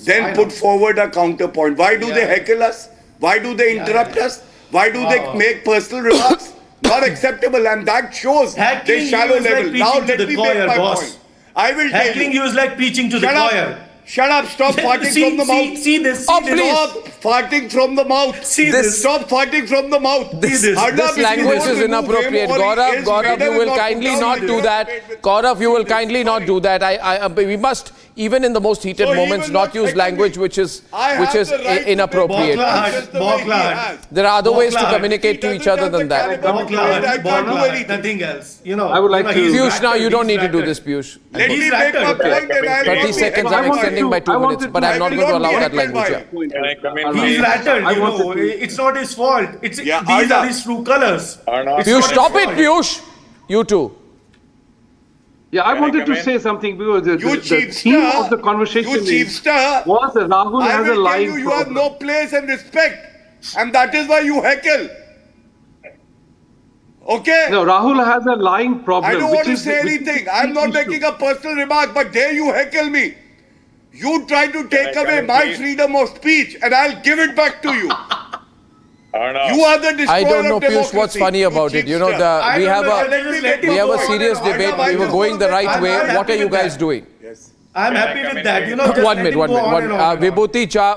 then put forward a counterpoint. Why do they heckle us? Why do they interrupt us? Why do they make personal remarks? Not acceptable, and that shows the shallow level. Now let me make my point. I will tell you. Heckling you is like preaching to the choir. Shut up, stop farting from the mouth. See this. Stop farting from the mouth. Stop farting from the mouth. This language is inappropriate. Gaurav, you will kindly not do that. Gaurav, you will kindly not do that. We must, even in the most heated moments, not use language which is inappropriate. There are other ways to communicate to each other than that. Nothing else. I would like to... Piyush, now you don't need to do this, Piyush. Let me make my point and I'll 30 seconds, I'm extending by 2 minutes, but I'm not going to allow that language here. He's rattled, it's not his fault. These are his true colors. Piyush, stop it, Piyush. You too. Yeah, I wanted to say something because the theme of the conversation was Rahul has a lying problem. You have no place and respect, and that is why you heckle. Okay? No, Rahul has a lying problem. I don't want to say anything. I'm not making a personal remark, but dare you heckle me. You try to take away my freedom of speech, and I'll give it back to you. You are the destroyer. I don't know, of Piyush, what's funny about it. You know, we have a serious debate. We were going the right way. What are you guys doing? I'm happy with that. You know, one minute. Vibhuti Cha.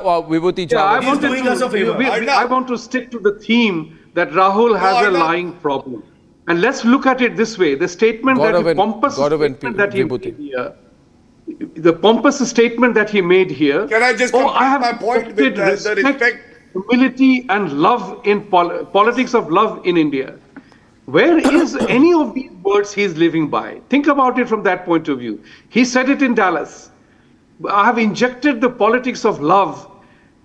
I want to stick to the theme that Rahul has a lying problem. And let's look at it this way. The statement the pompous statement that he made here. Can I just complete my point with the respect? Humility and love in politics of love in India. Where is any of these words he's living by? Think about it from that point of view. He said it in Dallas. I have injected the politics of love,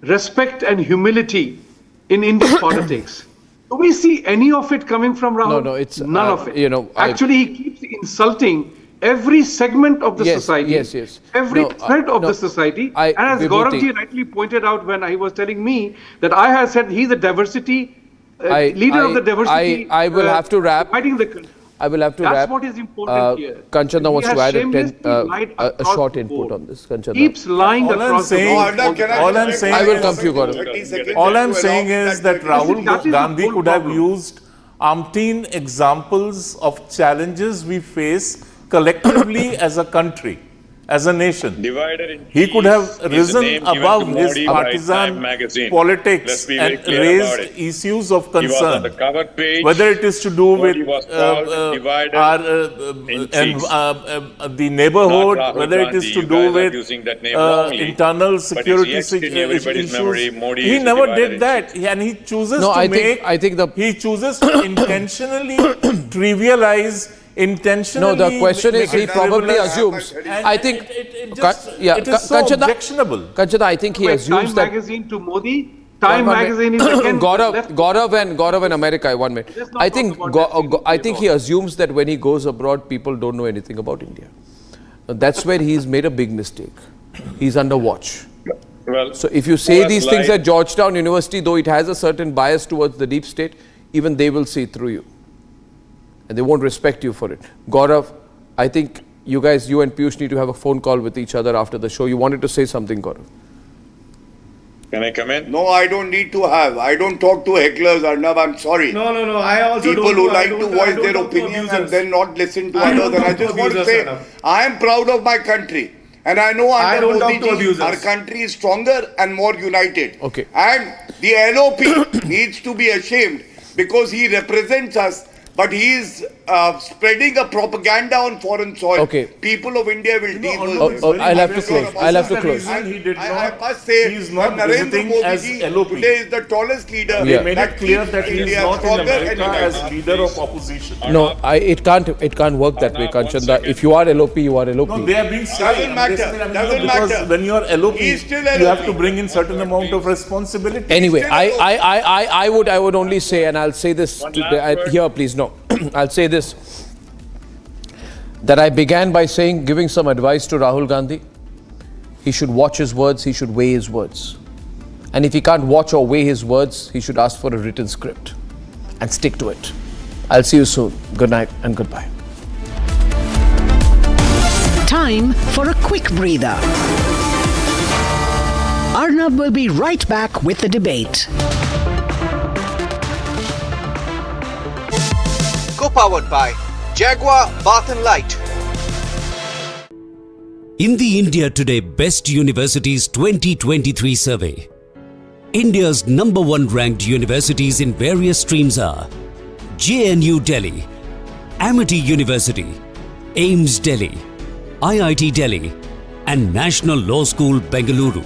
respect and humility in Indian politics. Do we see any of it coming from Rahul? No, it's none of it. Actually, he keeps insulting every segment of the society, every thread of the society. And as Gauravji rightly pointed out when he was telling me that I have said he's a diversity, leader of the diversity. I will have to wrap. I will have to wrap. That's what is important here. Kanchana wants to add a short input on this. Kanchana. Keeps lying across the board. All I'm saying, I will come to you, Gaurav. All I'm saying is that Rahul Gandhi could have used umpteen examples of challenges we face collectively as a country, as a nation. He could have risen above his partisan politics and raised issues of concern, whether it is to do with the neighborhood, whether it is to do with internal security issues. He never did that, and he chooses he chooses to intentionally trivialize. Intentionally. No, the question is he probably assumes. I think it is so objectionable. Kanchana, I think he assumes that. Time magazine to Modi. Time magazine is again. Gaurav and America. 1 minute. I think he assumes that when he goes abroad, people don't know anything about India. That's where he's made a big mistake. He's under watch. So if you say these things at Georgetown University, though it has a certain bias towards the deep state, even they will see through you. And they won't respect you for it. Gaurav, I think you and Piyush need to have a phone call with each other after the show. You wanted to say something, Gaurav. Can I come in? No, I don't need to have. I don't talk to hecklers, Arnab. I'm sorry. No. I also people who like to voice their opinions and then not listen to others. And I just want to say, I am proud of my country. And I know under Modi, our country is stronger and more united. Okay. And the LOP needs to be ashamed because he represents us. But he is spreading a propaganda on foreign soil. Okay. People of India will deal with this. I'll have to close. I must say, he is not Narendra Modi as LOP. today is the tallest leader. They made it clear that he is not in America as leader of opposition. No, it can't work that way, Kanchana. If you are LOP, you are LOP. No, they are being doesn't matter. Because when you are LOP, you have to bring in certain amount of responsibility. Anyway, I would only say, and I'll say this here, please. No, I'll say this, that I began by giving some advice to Rahul Gandhi. He should watch his words, he should weigh his words. And if he can't watch or weigh his words, he should ask for a written script and stick to it. I'll see you soon. Good night and goodbye. time for a quick breather. Arnab will be right back with the debate. Co-powered by Jaguar Bath & Light. In the India Today Best Universities 2023 survey, India's #1 ranked universities in various streams are JNU Delhi, Amity University, AIMS Delhi, IIT Delhi, and National Law School Bengaluru.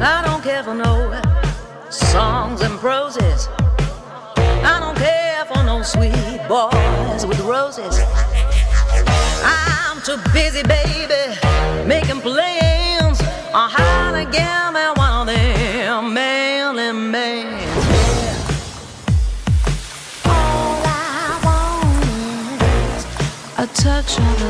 I don't care for no songs and proses. I don't care for no sweet boys with roses. I'm too busy, baby, making plans on how to get me one of them manly men. All I want is a touch of